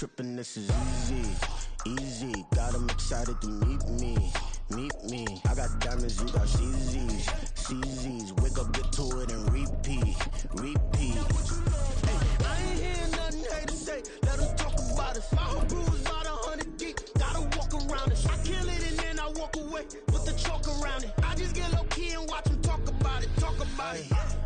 tripping, this is easy, easy. Got them excited to meet me. I got diamonds, you got CZs, CZs. Wake up, get to it, and repeat. Hey, I ain't hearing nothing haters say. Let them talk about us. Our crew is about 100 deep. Gotta walk around it. I kill it and then I walk away with the chalk around it. I just get low key and watch them talk about it.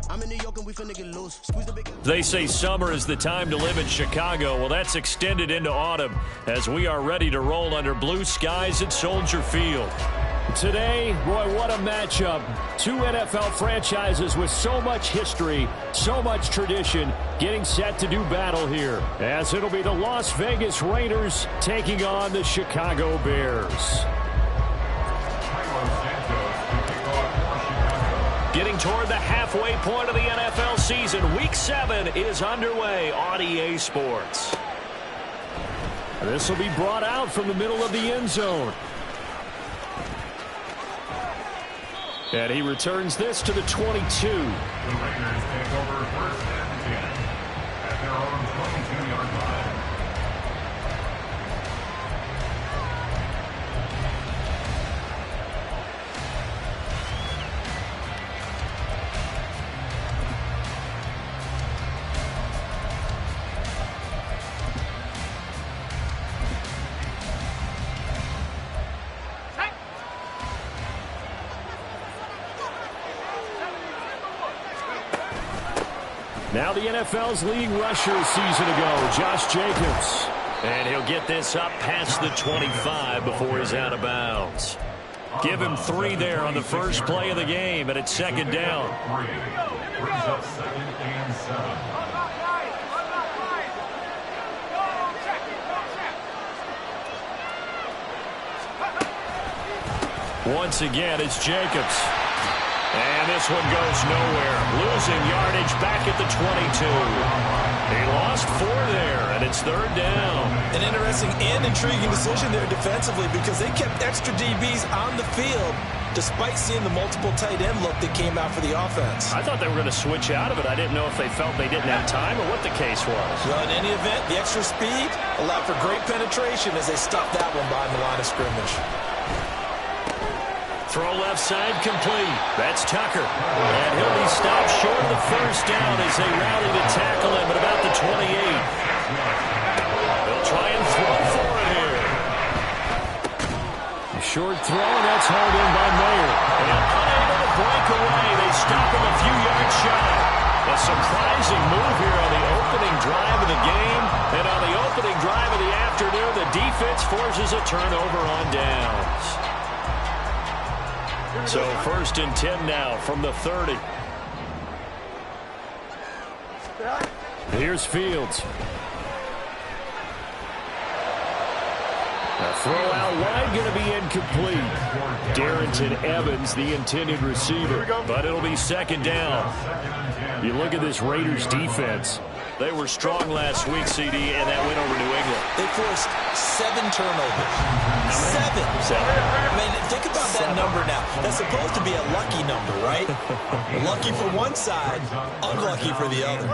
I'm in New York and we finna get loose. Squeeze the big. They say summer is the time to live in Chicago. Well, that's extended into autumn as we are ready to roll under blue skies at Soldier Field. Today, boy, what a matchup. Two NFL franchises with so much history, so much tradition, getting set to do battle here, as it'll be the Las Vegas Raiders taking on the Chicago Bears. Getting toward the halfway point of the NFL season, Week 7 is underway on EA Sports. This will be brought out from the middle of the end zone. And he returns this to the 22. The Raiders take over first and 10 at their own 22-yard line. Now the NFL's leading rusher a season ago, Josh Jacobs. And he'll get this up past the 25 before he's out of bounds. Give him 3 there on the first play of the game, and it's second down. Brings up second and 7. Once again, it's Jacobs. And this one goes nowhere. Losing yardage back at the 22. He lost 4 there, and it's third down. An interesting and intriguing decision there defensively because they kept extra DBs on the field despite seeing the multiple tight end look that came out for the offense. I thought they were going to switch out of it. I didn't know if they felt they didn't have time or what the case was. Well, in any event, the extra speed allowed for great penetration as they stopped that one behind the line of scrimmage. Throw left side complete. That's Tucker. And he'll be stopped short of the first down as they rally to tackle him at about the 28. They'll try and throw for it here. A short throw, and that's hauled in by Mayer. And unable to break away. They stop him a few yards shy. A surprising move here on the opening drive of the game. And on the opening drive of the afternoon, the defense forces a turnover on downs. So first and 10 now from the 30. Here's Fields. A throw out wide going to be incomplete. Darrington Evans, the intended receiver. But it'll be second down. You look at this Raiders defense. They were strong last week, CD, and that went over New England. They forced 7 turnovers. 7. I mean, think about that number now. That's supposed to be a lucky number, right? Lucky for one side, unlucky for the other.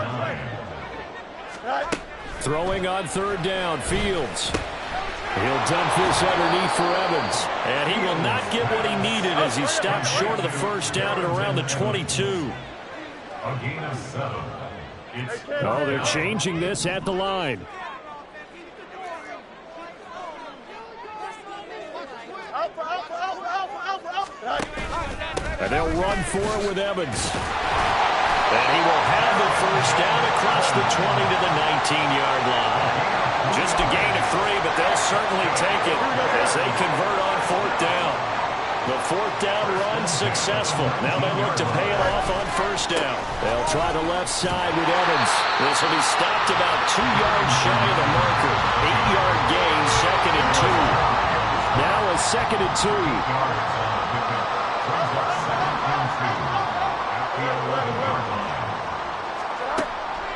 Throwing on third down, Fields. He'll dump this underneath for Evans. And he will not get what he needed as he stopped short of the first down at around the 22. A gain of 7. Oh, they're changing this at the line. And they'll run for it with Evans. And he will have the first down across the 20 to the 19-yard line. Just a gain of 3, but they'll certainly take it as they convert on fourth down. The fourth down run successful. Now they look to pay it off on first down. They'll try the left side with Evans. This will be stopped about 2 yards shy of the marker. 8-yard gain, second and 2. Now a second and 2.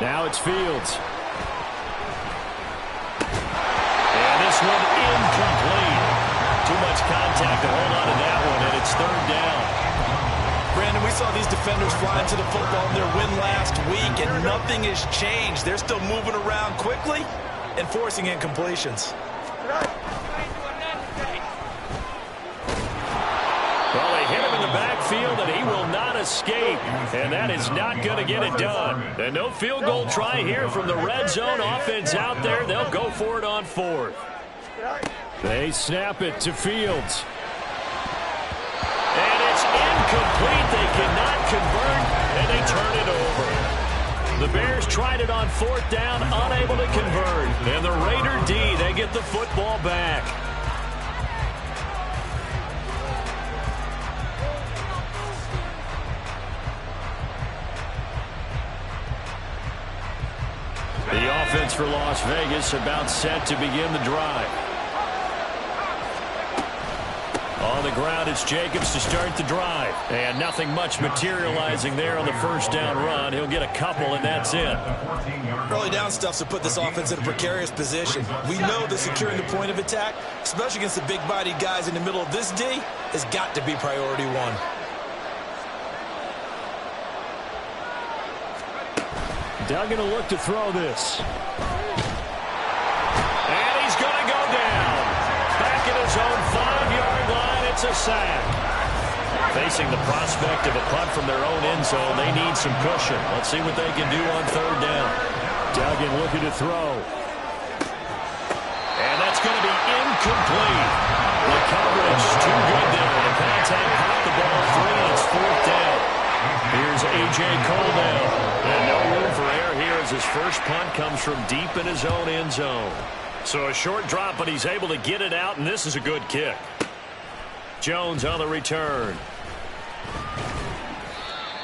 Now it's Fields. And this one incomplete. Too much contact to hold on to that one, and it's third down. Brandon, we saw these defenders fly into the football in their win last week, and nothing has changed. They're still moving around quickly, and forcing incompletions. Well, they hit him in the backfield, and he will not escape. And that is not going to get it done. And no field goal try here from the red zone. Offense out there. They'll go for it on 4th. They snap it to Fields. And it's incomplete. They cannot convert, and they turn it over. The Bears tried it on 4th down, unable to convert. And the Raider D, they get the football back. The offense for Las Vegas about set to begin the drive. On the ground, it's Jacobs to start the drive. And nothing much materializing there on the first down run. He'll get a couple, and that's it. Early down stuff's to put this offense in a precarious position. We know that securing the point of attack, especially against the big-bodied guys in the middle of this D, has got to be priority one. Duggan will look to throw this. And he's going to go down. Back at his own 5-yard line, it's a sack. Facing the prospect of a punt from their own end zone, they need some cushion. Let's see what they can do on 3rd down. Duggan looking to throw. And that's going to be incomplete. The coverage too good there. The contact caught the ball free, and it's 4th down. Here's A.J. Cole now. And no room for error here as his first punt comes from deep in his own end zone. So a short drop, but he's able to get it out, and this is a good kick. Jones on the return.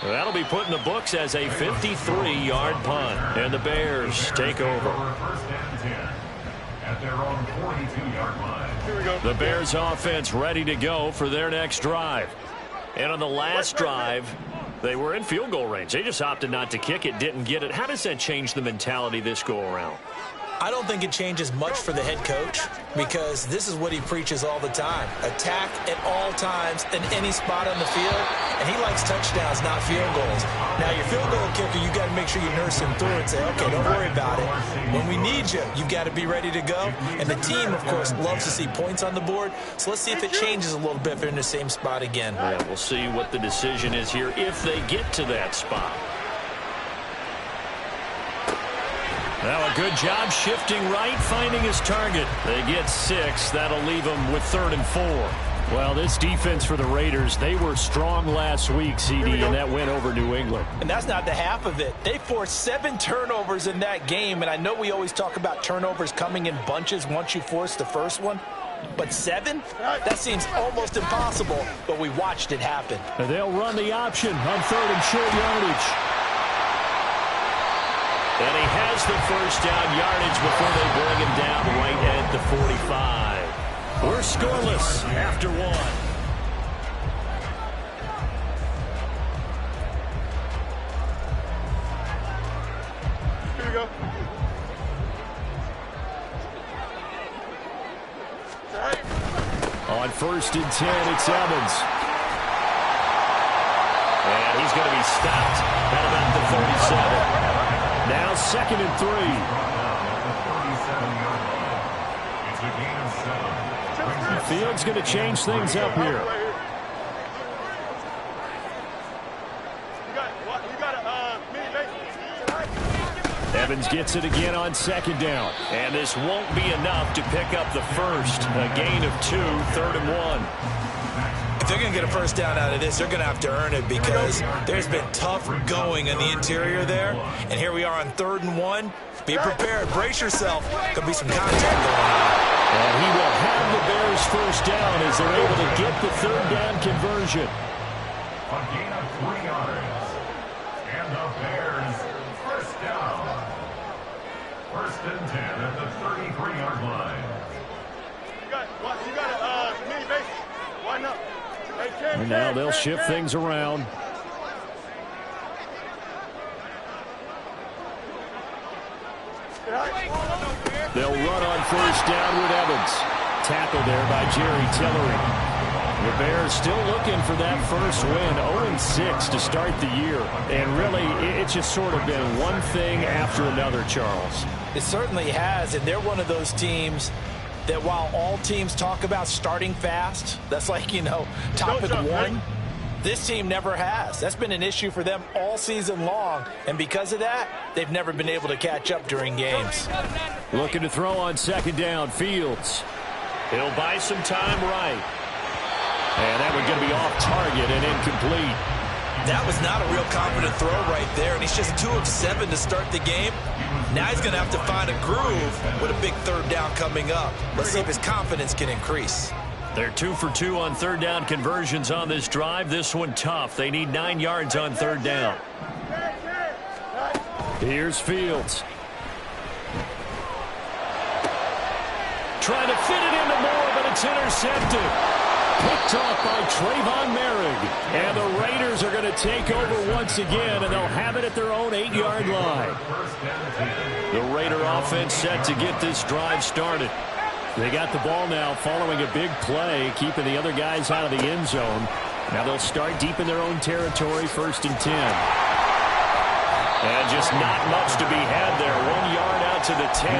That'll be put in the books as a 53-yard punt. And the Bears take over. First and 10 at their own 42-yard line. Here we go. The Bears offense ready to go for their next drive. And on the last drive, they were in field goal range. They just opted not to kick it, didn't get it. How does that change the mentality this go around? I don't think it changes much for the head coach because this is what he preaches all the time. Attack at all times in any spot on the field, and he likes touchdowns, not field goals. Now, your field goal kicker, you got to make sure you nurse him through and say, okay, don't worry about it. When we need you, you got to be ready to go. And the team, of course, loves to see points on the board. So let's see if it changes a little bit if they're in the same spot again. Yeah, we'll see what the decision is here if they get to that spot. Now a good job shifting right, finding his target. They get 6. That'll leave them with 3rd and 4. Well, this defense for the Raiders, they were strong last week, CD, and that went over New England. And that's not the half of it. They forced 7 turnovers in that game, and I know we always talk about turnovers coming in bunches once you force the first one. But 7? That seems almost impossible, but we watched it happen. And they'll run the option on 3rd and short yardage. And he has the first down yardage before they bring him down right at the 45. We're scoreless after 1. Here we go. On 1st and 10, it's Evans. And he's going to be stopped at about the 37. Now 2nd and 3. Fields going to change things up here. Evans gets it again on 2nd down. And this won't be enough to pick up the first. A gain of 2, 3rd and 1. If they're going to get a first down out of this, they're going to have to earn it because there's been tough going in the interior there. And here we are on 3rd and 1. Be prepared. Brace yourself. There'll be some contact going on. And he will have the Bears first down as they're able to get the 3rd down conversion. A gain of 3 yards. And the Bears first down. 1st and 10 at the 33-yard line. You got a mini base. Why not? And now they'll shift things around. They'll run on first down with Evans. Tackled there by Jerry Tillery. The Bears still looking for that first win. 0-6 to start the year. And really, it's just sort of been one thing after another, Charles. It certainly has, and they're one of those teams that while all teams talk about starting fast, that's like, you know, topic one, this team never has. That's been an issue for them all season long, and because of that, they've never been able to catch up during games. Looking to throw on second down, Fields. He'll buy some time right. And that one's going to be off target and incomplete. That was not a real confident throw right there, and he's just 2 of 7 to start the game. Now he's going to have to find a groove with a big third down coming up. Let's see if his confidence can increase. They're 2 for 2 on third down conversions on this drive. This one tough. They need 9 yards on third down. Here's Fields. Trying to fit it into Moore, but it's intercepted. Picked off by Trayvon Merrick. And the Raiders are going to take over once again, and they'll have it at their own 8-yard line. The Raider offense set to get this drive started. They got the ball now following a big play, keeping the other guys out of the end zone. Now they'll start deep in their own territory, 1st and 10. And just not much to be had there. 1 yard out to the 10.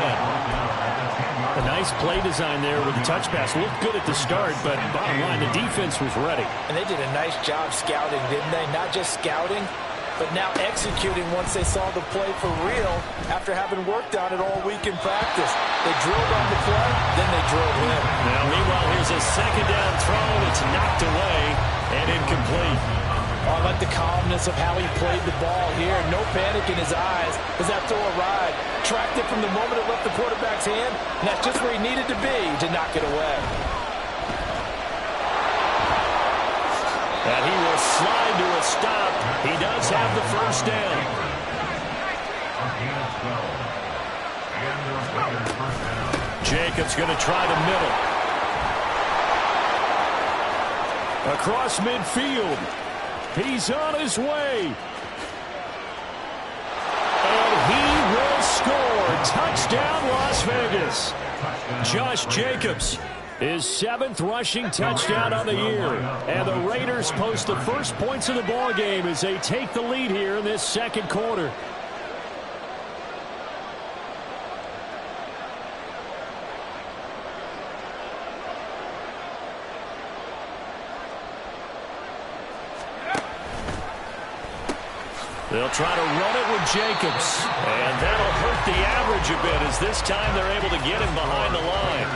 A nice play design there with the touch pass. Looked good at the start, but bottom line, the defense was ready. And they did a nice job scouting, didn't they? Not just scouting, but now executing once they saw the play for real after having worked on it all week in practice. They drilled on the play, then they drilled in. Now, meanwhile, here's a second down throw. It's knocked away and incomplete. Oh, I like the calmness of how he played the ball here. No panic in his eyes as that throw arrived. Tracked it from the moment it left the quarterback's hand, and that's just where he needed to be to knock it away. And he will slide to a stop. He does have the first down. Jacobs going to try the middle. Across midfield. He's on his way. And he will score. Touchdown, Las Vegas. Josh Jacobs, his 7th rushing touchdown on the year. And the Raiders post the first points of the ball game as they take the lead here in this second quarter. They'll try to run it with Jacobs. And that'll hurt the average a bit as this time they're able to get him behind the line.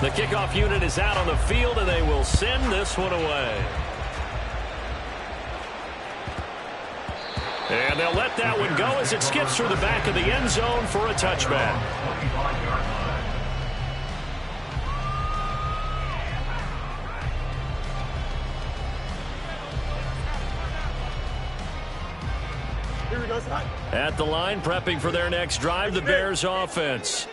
The kickoff unit is out on the field, and they will send this one away. And they'll let that one go as it skips through the back of the end zone for a touchback. At the line, prepping for their next drive, the Bears offense.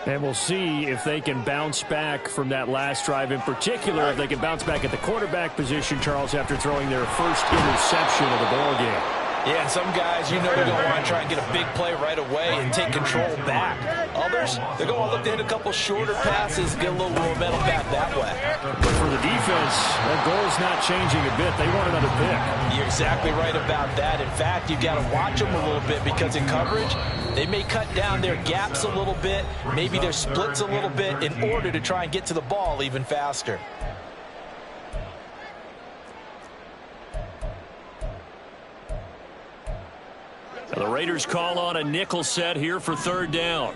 And we'll see if they can bounce back from that last drive in particular, if they can bounce back at the quarterback position, Charles, after throwing their first interception of the ball game. Yeah, and some guys, you know, they're going to want to try and get a big play right away and take control back. Others, they're going to look to hit a couple shorter passes, get a little momentum back that way. But for the defense, that goal's not changing a bit. They want another pick. You're exactly right about that. In fact, you've got to watch them a little bit because in coverage, they may cut down their gaps a little bit, maybe their splits a little bit in order to try and get to the ball even faster. The Raiders call on a nickel set here for third down.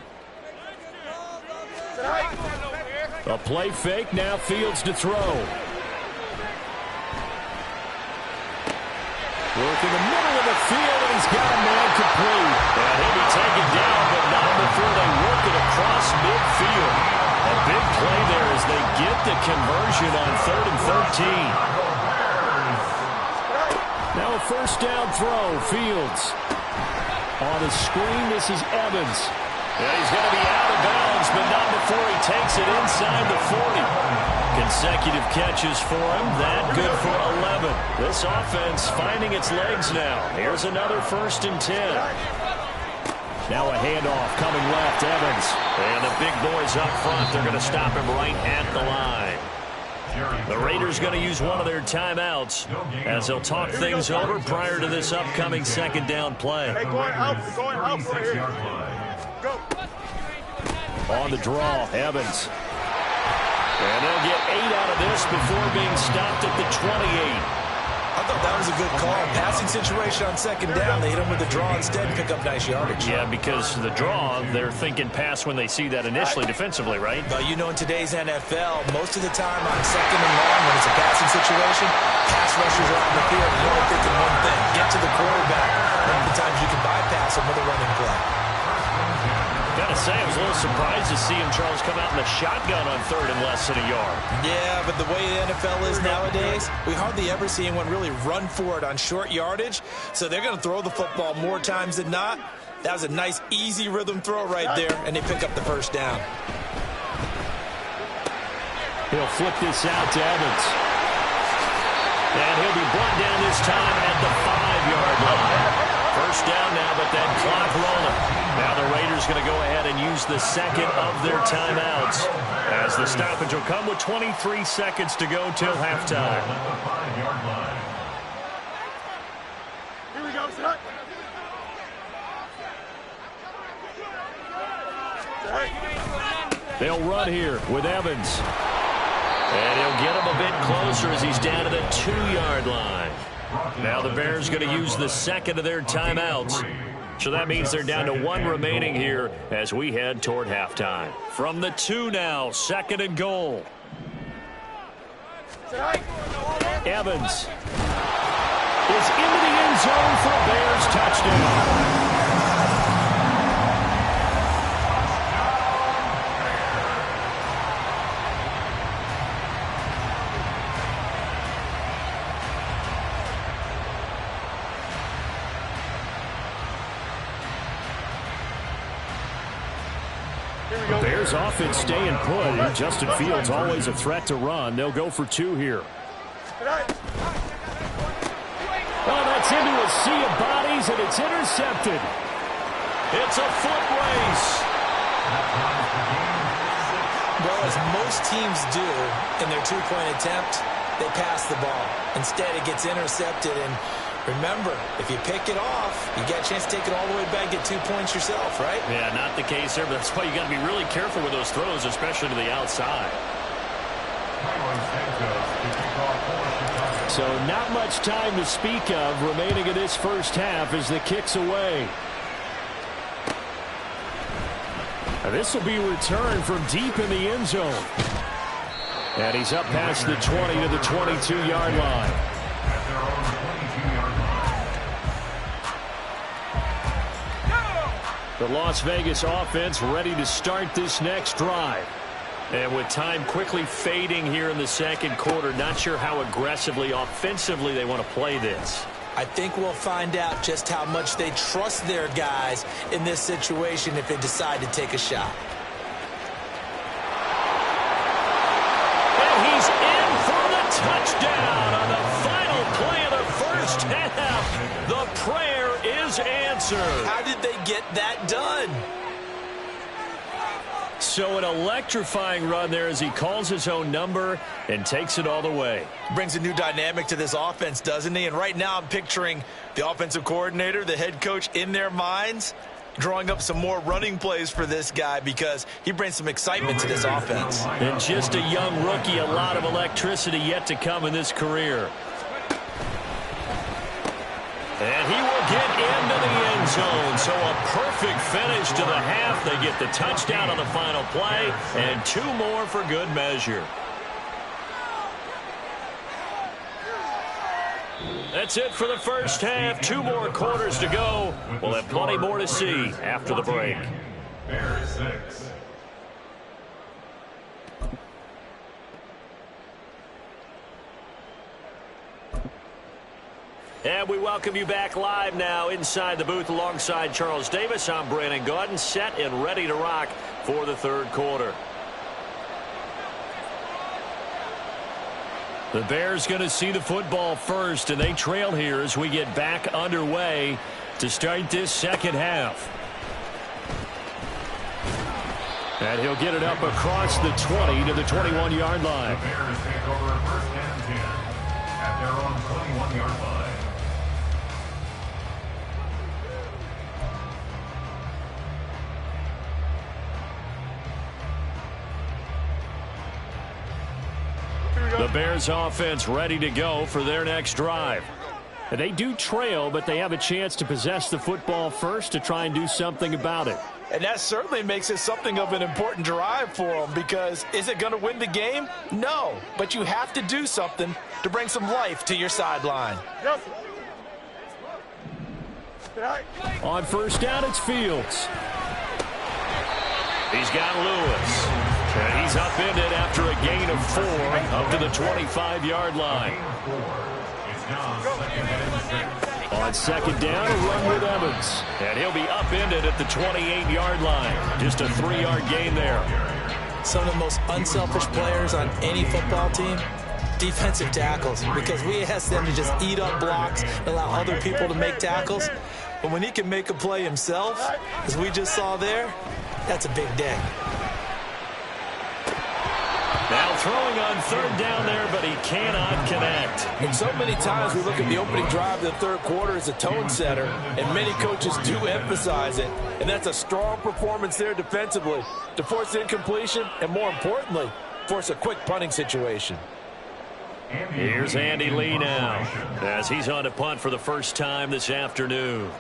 A play fake, now Fields to throw. Work in the middle of the field, and he's got a man complete. And he'll be taken down, but not before they work it across midfield. A big play there as they get the conversion on 3rd and 13. Now a first down throw, Fields. On the screen, this is Evans. Yeah, he's going to be out of bounds, but not before he takes it inside the 40. Consecutive catches for him. That good for 11. This offense finding its legs now. Here's another 1st and 10. Now a handoff coming left, Evans. And the big boys up front, they're going to stop him right at the line. The Raiders going to use one of their timeouts as they'll talk things over prior to this upcoming second down play. Hey, going out right here. Go. On the draw, Evans. And they'll get 8 out of this before being stopped at the 28. I thought that was a good call. Passing situation on second down. They hit him with the draw instead and pick up nice yardage. Yeah, because the draw, they're thinking pass when they see that initially defensively, right? But you know, in today's NFL, most of the time on second and long, when it's a passing situation, pass rushers are on the field. And you're only thinking one thing, get to the quarterback. Many of the times you can bypass him with a running play. Gotta say, I was a little surprised to see him, Charles, come out in the shotgun on third and less than a yard. Yeah, but the way the NFL is nowadays, we hardly ever see anyone really run for it on short yardage. So they're going to throw the football more times than not. That was a nice, easy rhythm throw right there, and they pick up the first down. He'll flip this out to Evans. And he'll be brought down this time at the 5-yard line. First down now, but that clock rolling. Now the Raiders going to go ahead and use the second of their timeouts as the stoppage will come with 23 seconds to go till halftime. Here we go, son. They'll run here with Evans. And he'll get him a bit closer as he's down to the 2-yard line. Now the Bears going to use the second of their timeouts. So that means they're down to 1 remaining here as we head toward halftime. From the 2 now, second and goal. Evans is into the end zone for a Bears touchdown. Bears offense staying put. Justin Fields always a threat to run. They'll go for 2 here. Oh, that's into a sea of bodies, and it's intercepted. It's a foot race. Well, as most teams do in their 2-point attempt, they pass the ball. Instead, it gets intercepted, and remember, if you pick it off, you get a chance to take it all the way back, get 2 points yourself, right? Yeah, not the case there, but that's why you got to be really careful with those throws, especially to the outside. So not much time to speak of remaining in this first half as the kick's away. Now this will be returned from deep in the end zone. And he's up past the 20 to the 22-yard line. The Las Vegas offense ready to start this next drive. And with time quickly fading here in the second quarter, not sure how aggressively, offensively they want to play this. I think we'll find out just how much they trust their guys in this situation if they decide to take a shot. And he's in for the touchdown on the final play of the first half. The prayer is answered. How did they get that done? So an electrifying run there as he calls his own number and takes it all the way. Brings a new dynamic to this offense, doesn't he? And right now I'm picturing the offensive coordinator, the head coach in their minds, drawing up some more running plays for this guy because he brings some excitement to this offense. And just a young rookie, a lot of electricity yet to come in this career. And he will get into the end zone. So a perfect finish to the half. They get the touchdown on the final play, and 2 more for good measure. That's it for the first half. 2 more quarters to go. We'll have plenty more to see after the break. Bears 6. And we welcome you back live now inside the booth alongside Charles Davis. I'm Brandon Gaudin, set and ready to rock for the third quarter. The Bears going to see the football first, and they trail here as we get back underway to start this second half. And he'll get it up across the 20 to the 21-yard line. The Bears take over 1st and 10 at their own 21-yard line. The Bears offense ready to go for their next drive. And they do trail, but they have a chance to possess the football first to try and do something about it. And that certainly makes it something of an important drive for them, because is it going to win the game? No, but you have to do something to bring some life to your sideline. On 1st down, it's Fields. He's got Lewis. And he's upended after a gain of 4 up to the 25-yard line. On 2nd down, a run with Evans. And he'll be upended at the 28-yard line. Just a 3-yard gain there. Some of the most unselfish players on any football team, defensive tackles, because we ask them to just eat up blocks and allow other people to make tackles. But when he can make a play himself, as we just saw there, that's a big day. Now throwing on 3rd down there, but he cannot connect. And so many times we look at the opening drive of the 3rd quarter as a tone setter, and many coaches do emphasize it. And that's a strong performance there defensively to force incompletion and, more importantly, force a quick punting situation. Here's Andy Lee now as he's on to punt for the first time this afternoon.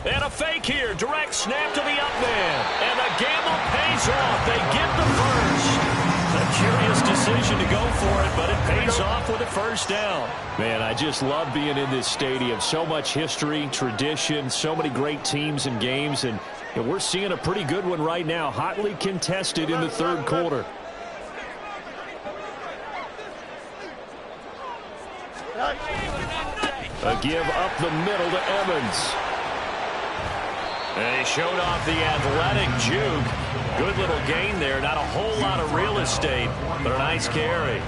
And a fake here. Direct snap to the up man. And the gamble pays off. They get the first. A curious decision to go for it, but it pays off with a 1st down. Man, I just love being in this stadium. So much history, tradition, so many great teams and games. And we're seeing a pretty good one right now. Hotly contested in the 3rd quarter. A give up the middle to Evans. And he showed off the athletic juke. Good little gain there. Not a whole lot of real estate, but a nice carry.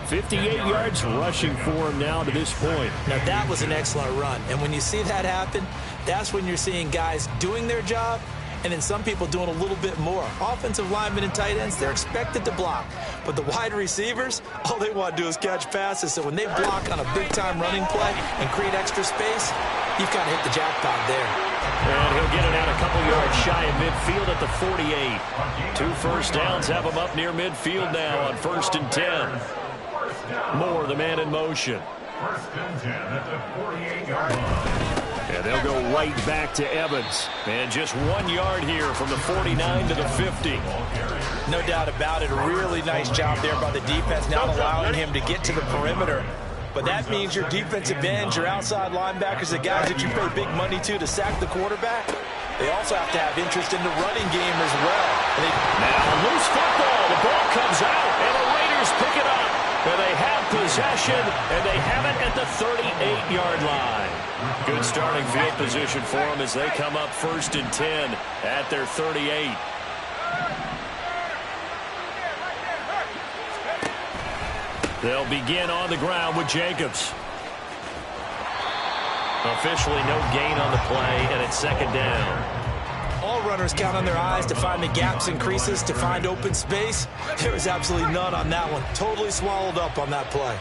58 yards rushing for him now to this point. Now, that was an excellent run. And when you see that happen, that's when you're seeing guys doing their job and then some people doing a little bit more. Offensive linemen and tight ends, they're expected to block. But the wide receivers, all they want to do is catch passes. So when they block on a big-time running play and create extra space, you've got to hit the jackpot there. And he'll get it out a couple yards shy of midfield at the 48. 2 first downs have him up near midfield now on 1st and 10. Moore, the man in motion. 1st and 10 at the 48-yard line. And they'll go right back to Evans. And just 1 yard here from the 49 to the 50. No doubt about it. A really nice job there by the defense, not allowing him to get to the perimeter. But that means your defensive ends, your outside linebackers, the guys that you pay big money to sack the quarterback, they also have to have interest in the running game as well. Now loose football. The ball comes out, and the Raiders pick it up. And they have possession, and they have it at the 38-yard line. Good starting field position for them as they come up 1st and 10 at their 38. They'll begin on the ground with Jacobs. Officially no gain on the play, and it's 2nd down. All runners count on their eyes to find the gaps and creases, to find open space. There was absolutely none on that one. Totally swallowed up on that play.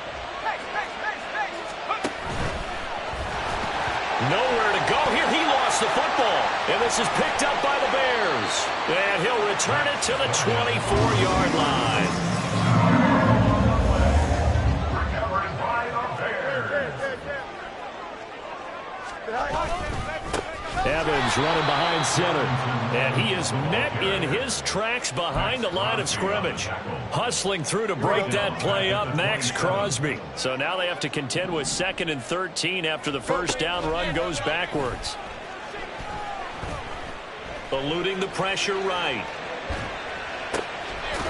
Nowhere to go here. He lost the football. And this is picked up by the Bears. And he'll return it to the 24-yard line. Recovered by the Bears. Evans running behind center. And he is met in his tracks behind the line of scrimmage. Hustling through to break that play up, Max Crosby. So now they have to contend with 2nd and 13 after the 1st down run goes backwards. Eluding the pressure right.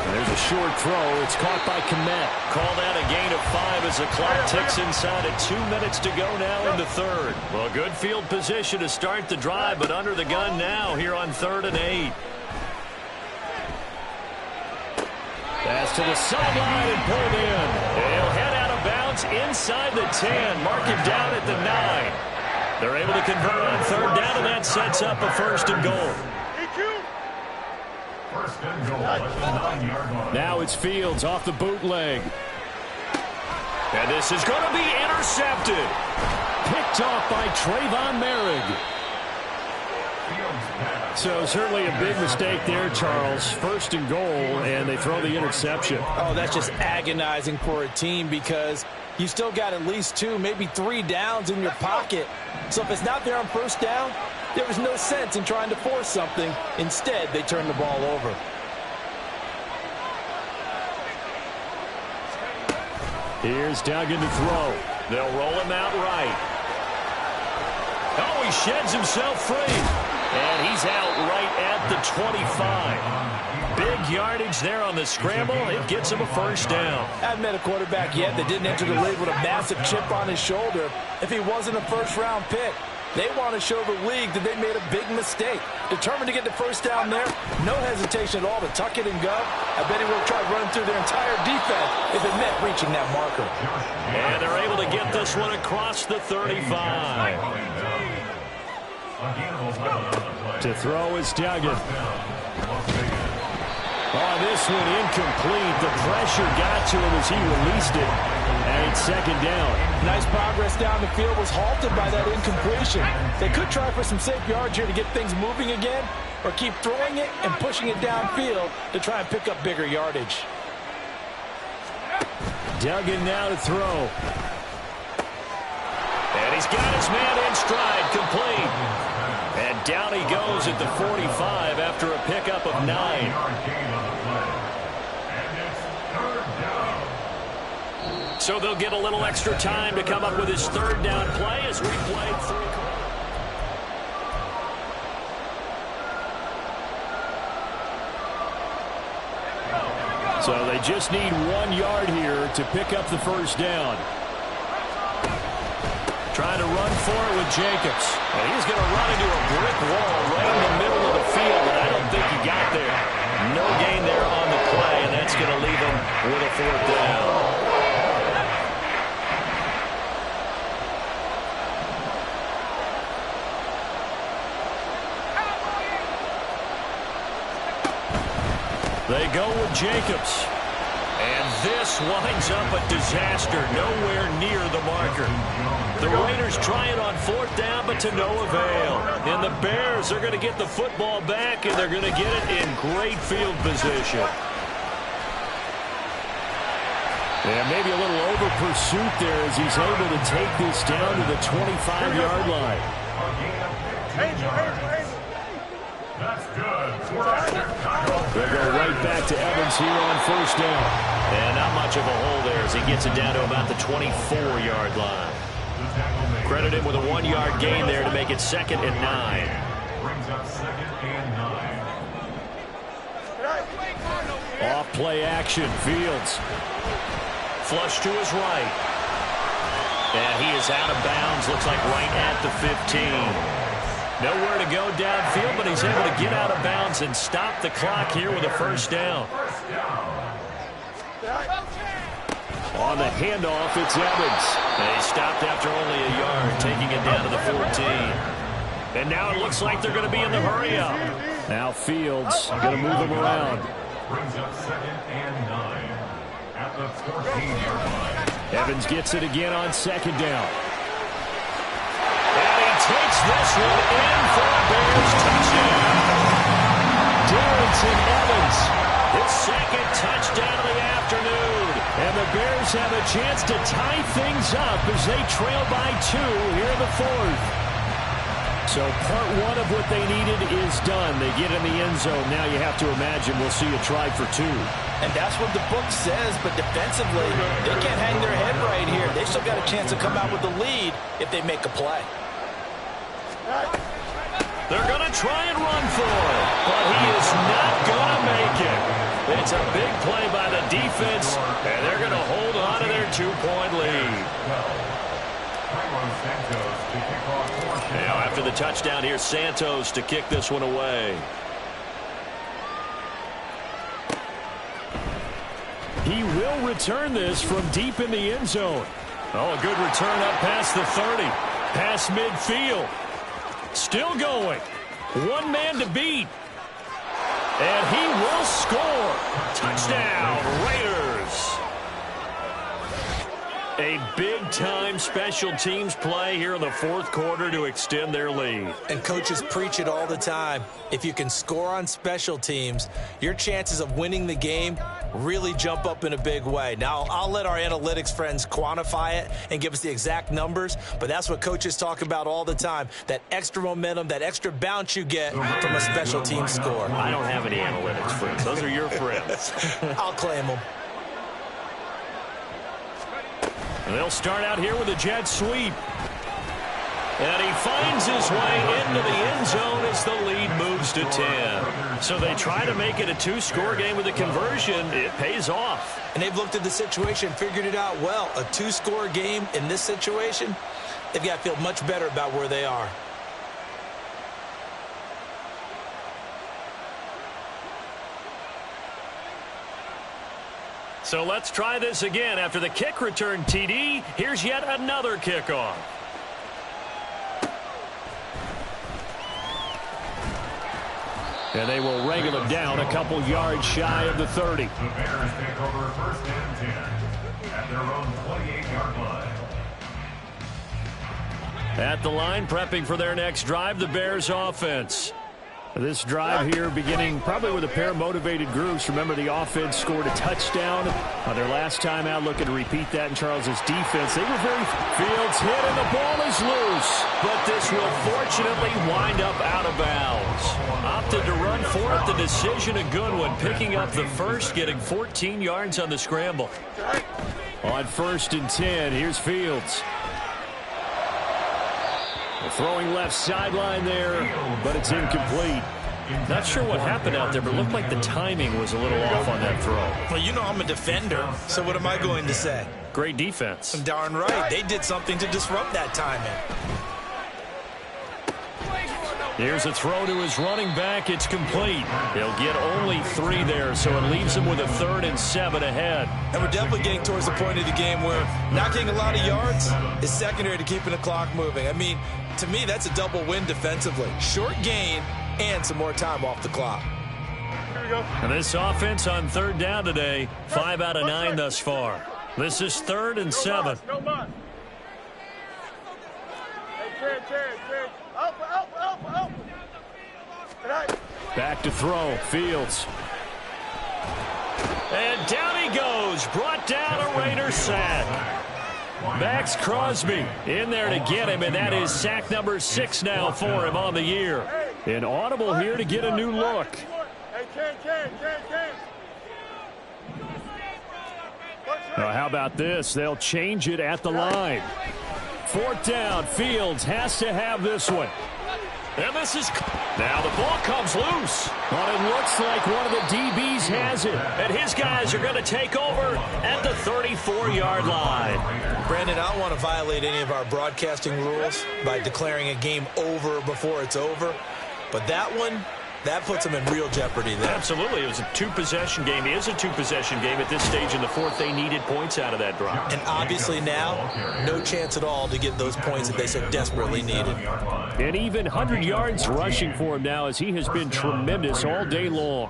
And there's a short throw. It's caught by Kmet. Call that a gain of 5 as the clock ticks inside at 2 minutes to go now in the 3rd. Well, good field position to start the drive, but under the gun now here on 3rd and 8. Pass to the sideline and pulled in. He'll head out of bounds inside the 10. Mark him down at the 9. They're able to to convert on third down, and that sets up a 1st and goal. First and goal at the 9-yard line. Now it's Fields off the bootleg. And this is going to be intercepted. Picked off by Trayvon Merrick. So certainly a big mistake there, Charles. 1st and goal, and they throw the interception. Oh, that's just agonizing for a team because you still got at least 2, maybe 3 downs in your pocket. So if it's not there on 1st down, there was no sense in trying to force something. Instead, they turn the ball over. Here's Duggan to throw. They'll roll him out right. Oh, he sheds himself free. And he's out right at the 25. Big yardage there on the scramble. It gets him a 1st down. I haven't met a quarterback yet that didn't enter the league with a massive chip on his shoulder if he wasn't a 1st-round pick. They want to show the league that they made a big mistake. Determined to get the 1st down there, no hesitation at all to tuck it and go. I bet he would have tried running through their entire defense if it meant reaching that marker. And they're able to get this one across the 35. To throw is Duggan. Oh, this one incomplete. The pressure got to him as he released it. And it's 2nd down. Nice progress down the field was halted by that incompletion. They could try for some safe yards here to get things moving again, or keep throwing it and pushing it downfield to try and pick up bigger yardage. Duggan now to throw. And he's got his man in stride, complete. And down he goes at the 45 after a pickup of 9. So they'll get a little extra time to come up with his 3rd down play as we play 3 quarters. So they just need 1 yard here to pick up the 1st down. Trying to run for it with Jacobs. And he's going to run into a brick wall right in the middle of the field, and I don't think he got there. No gain there on the play, and that's going to leave him with a 4th down. They go with Jacobs. And this winds up a disaster, nowhere near the marker. The Raiders try it on 4th down, but to no avail. And the Bears are going to get the football back, and they're going to get it in great field position. Yeah, maybe a little over pursuit there as he's able to take this down to the 25-yard line. That's good. They'll go right back to Evans here on 1st down. And not much of a hole there as he gets it down to about the 24-yard line. Credit him with a 1-yard gain there to make it 2nd and 9. Brings up 2nd and 9. Off play action. Fields. Flush to his right. And he is out of bounds. Looks like right at the 15. Nowhere to go downfield, but he's able to get out of bounds and stop the clock here with a 1st down. On the handoff, it's Evans. And he stopped after only a yard, taking it down to the 14. And now it looks like they're going to be in the hurry-up. Now Fields going to move them around. Brings up 2nd and 9 at the 14-yard line. Evans gets it again on 2nd down. Takes this one in for a Bears touchdown. Darrington Evans, his 2nd touchdown of the afternoon. And the Bears have a chance to tie things up as they trail by 2 here in the 4th. So part 1 of what they needed is done. They get in the end zone. Now you have to imagine we'll see a try for 2. And that's what the book says, but defensively, they can't hang their head right here. They've still got a chance to come out with the lead if they make a play. They're going to try and run for it, but he is not going to make it. It's a big play by the defense, and they're going to hold on to their 2-point lead. Now after the touchdown, here's Santos to kick this one away. He will return this from deep in the end zone. Oh, a good return up past the 30, past midfield. Still going. One man to beat. And he will score. Touchdown, Raiders. A big-time special teams play here in the fourth quarter to extend their lead. And coaches preach it all the time. If you can score on special teams, your chances of winning the game really jump up in a big way. Now, I'll let our analytics friends quantify it and give us the exact numbers, but that's what coaches talk about all the time, that extra momentum, that extra bounce you get from a special team score. I don't have any analytics friends. Those are your friends. I'll claim them. They'll start out here with a jet sweep. And he finds his way into the end zone as the lead moves to 10. So they try to make it a two-score game with a conversion. It pays off. And they've looked at the situation, figured it out well. A two-score game in this situation, they've got to feel much better about where they are. So let's try this again. After the kick return TD, here's yet another kickoff. And they will wrangle him down a couple yards shy of the 30. The Bears take over first and 10 at their own 28-yard line. At the line, prepping for their next drive, the Bears offense. This drive here beginning probably with a pair of motivated groups. Remember, the offense scored a touchdown on their last time out. Looking to repeat that in Charles's defense. They were very... Fields hit and the ball is loose. But this will fortunately wind up out of bounds. Opted to run for it. The decision a good one. Picking up the first, getting 14 yards on the scramble. On first and 10, here's Fields. Throwing left sideline there, but it's incomplete. Not sure what happened out there, but it looked like the timing was a little off on that throw. Well, you know I'm a defender, so what am I going to say? Great defense. Darn right. They did something to disrupt that timing. Here's a throw to his running back. It's complete. He'll get only 3 there, so it leaves him with a 3rd and 7 ahead. And we're definitely getting towards the point of the game where not getting a lot of yards is secondary to keeping the clock moving. I mean, to me, that's a double win defensively. Short gain and some more time off the clock. Here we go. And this offense on 3rd down today, 5 out of 9 thus far. This is 3rd and 7. No muss. Hey, Chad. Alpha. Back to throw. Fields. And down he goes. Brought down a Raider sack. Max Crosby in there to get him, and that is sack number 6 now for him on the year. An audible here to get a new look. Hey, Chad. Now, how about this? They'll change it at the line. 4th down. Fields has to have this one. And this is... Now the ball comes loose. But it looks like one of the DBs has it. And his guys are going to take over at the 34-yard line. Brandon, I don't want to violate any of our broadcasting rules by declaring a game over before it's over. But that one, that puts them in real jeopardy there. Absolutely. It was a 2-possession game. It is a 2-possession game at this stage in the fourth. They needed points out of that drive. And obviously now, no chance at all to get those points that they so desperately needed. And even 100 yards rushing for him now as he has been tremendous all day long.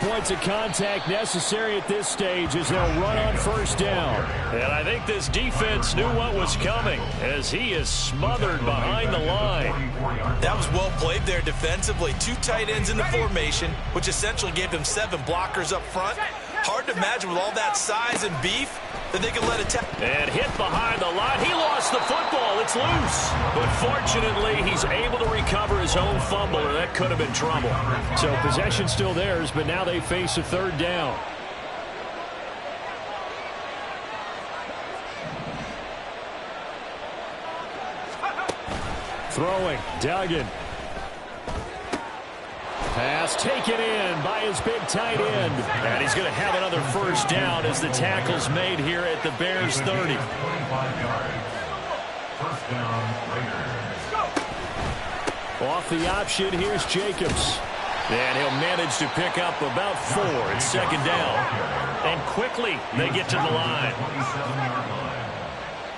Points of contact necessary at this stage as they'll run on 1st down. And I think this defense knew what was coming as he is smothered behind the line. That was well played there defensively. 2 tight ends in the formation, which essentially gave them 7 blockers up front. Hard to imagine with all that size and beef that they could let it tap. And hit behind the line. He lost the football. It's loose. But fortunately, he's able to recover his own fumble, or that could have been trouble. So possession still theirs, but now they face a 3rd down. Throwing. Duggan. Pass taken in by his big tight end. And he's going to have another 1st down as the tackle's made here at the Bears 30. 25 yards. First down, Raiders. Off the option, here's Jacobs. And he'll manage to pick up about 4 at second down. And quickly, they get to the line. 27-yard line.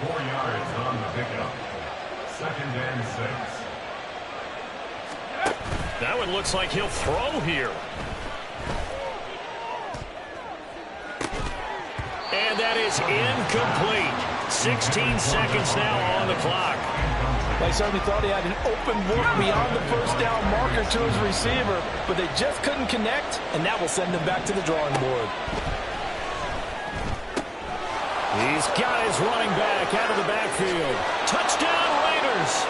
4 yards on the pickup. 2nd and 6. That one looks like he'll throw here. And that is incomplete. 16 seconds now on the clock. They certainly thought he had an open look beyond the first down marker to his receiver, but they just couldn't connect, and that will send them back to the drawing board. He's got his running back out of the backfield. Touchdown, Raiders!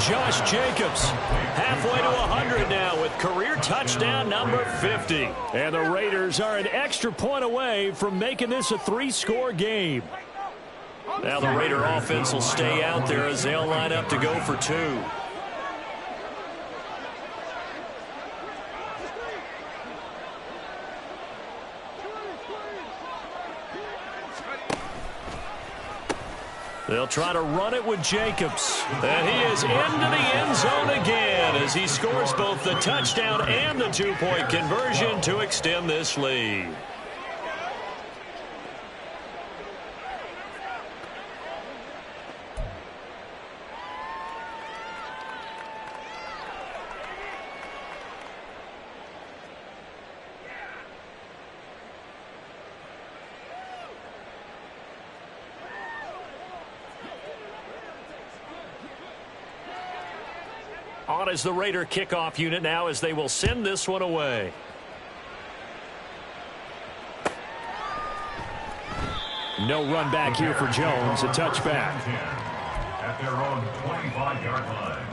Josh Jacobs, halfway to 100 now with career touchdown number 50. And the Raiders are an extra point away from making this a 3-score game. Now the Raider offense will stay out there as they'll line up to go for 2. They'll try to run it with Jacobs. And he is into the end zone again as he scores both the touchdown and the 2-point conversion to extend this lead. On is the Raider kickoff unit now as they will send this one away. No run back here for Jones. A touchback. At their own 25-yard line.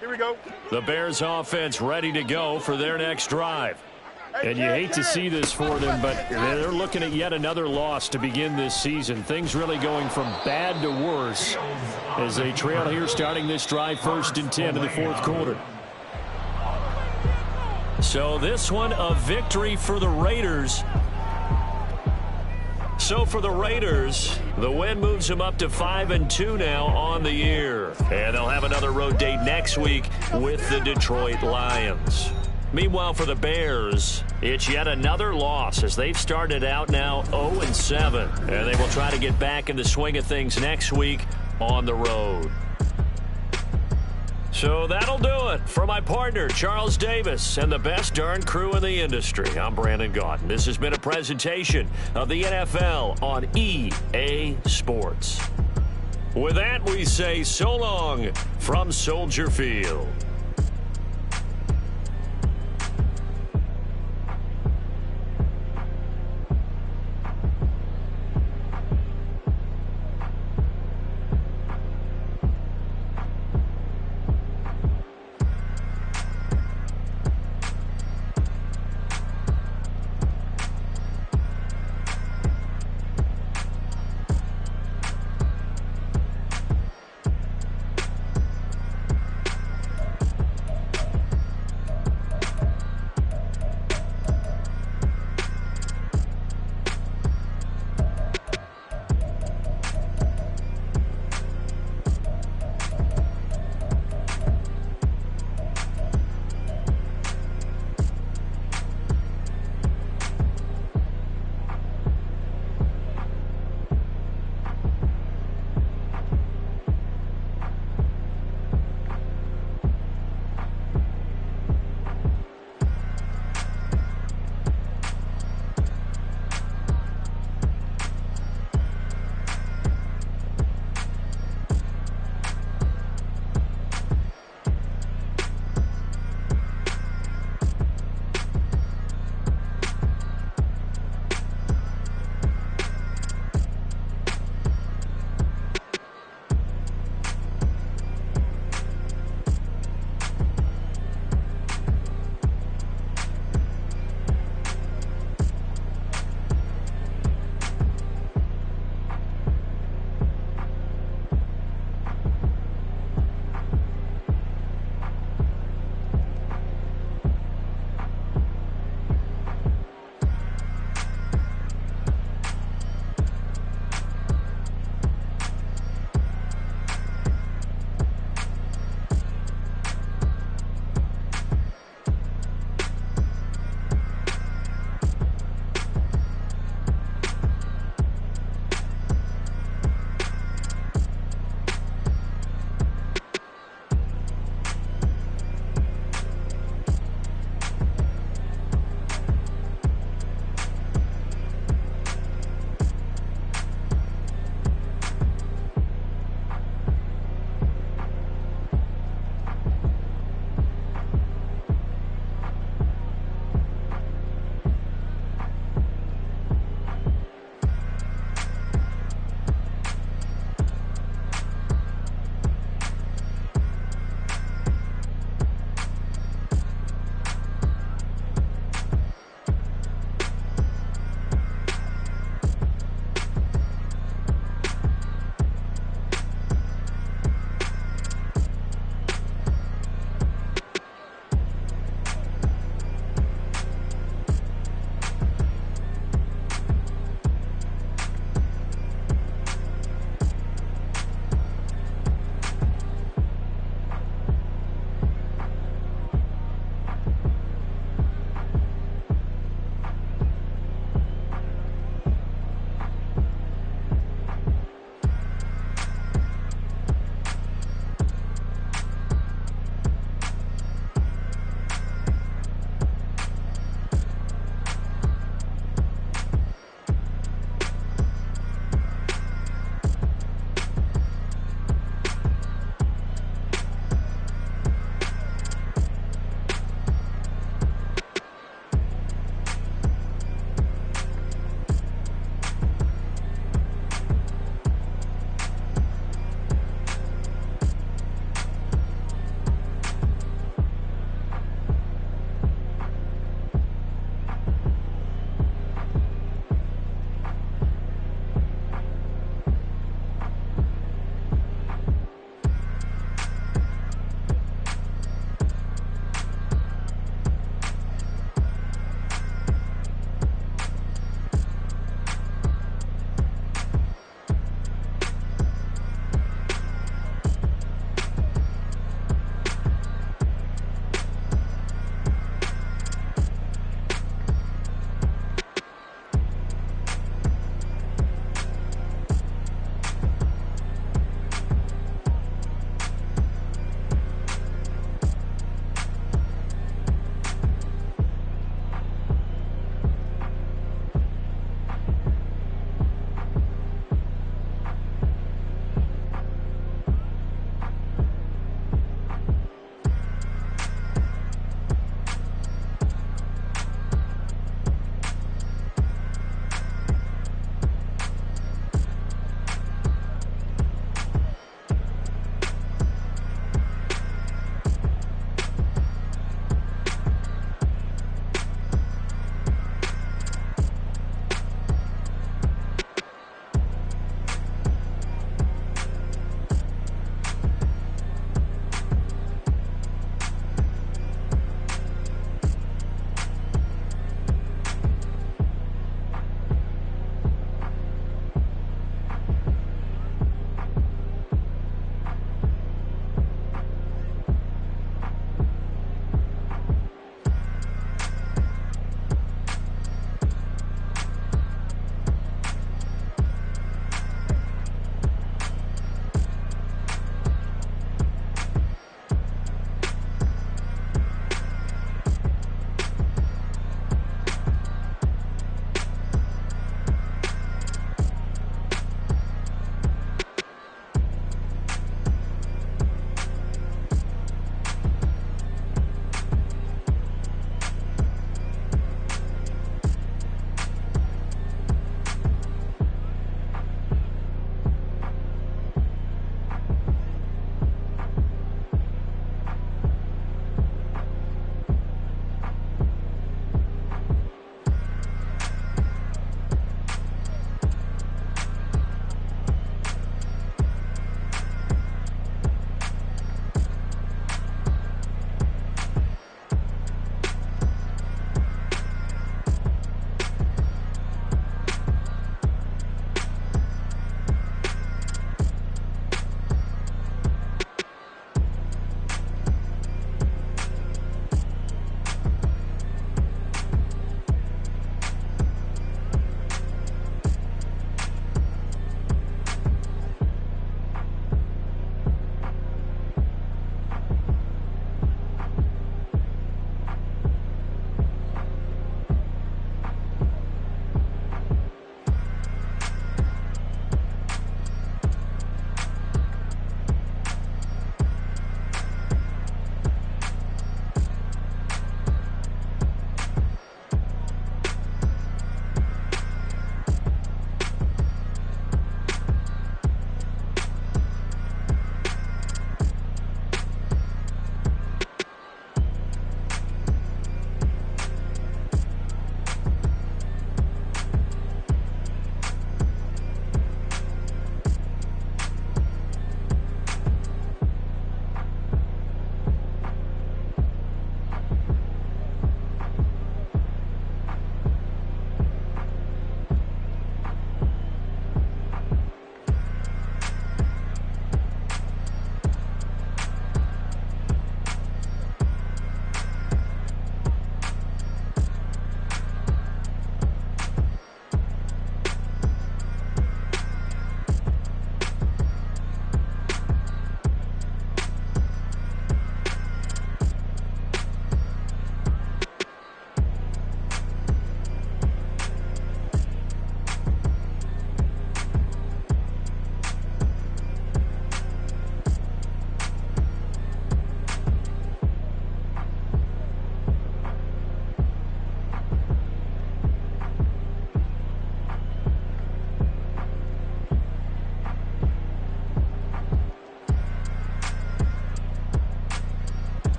Here we go. The Bears offense ready to go for their next drive. And you hate to see this for them, but they're looking at yet another loss to begin this season. Things really going from bad to worse as they trail here starting this drive 1st and 10 in the 4th quarter. So this one a victory for the Raiders. So for the Raiders, the win moves them up to 5-2 now on the year. And they'll have another road date next week with the Detroit Lions. Meanwhile, for the Bears, it's yet another loss as they've started out now 0-7. And they will try to get back in the swing of things next week on the road. So that'll do it for my partner, Charles Davis, and the best darn crew in the industry. I'm Brandon Gaudin. This has been a presentation of the NFL on EA Sports. With that, we say so long from Soldier Field.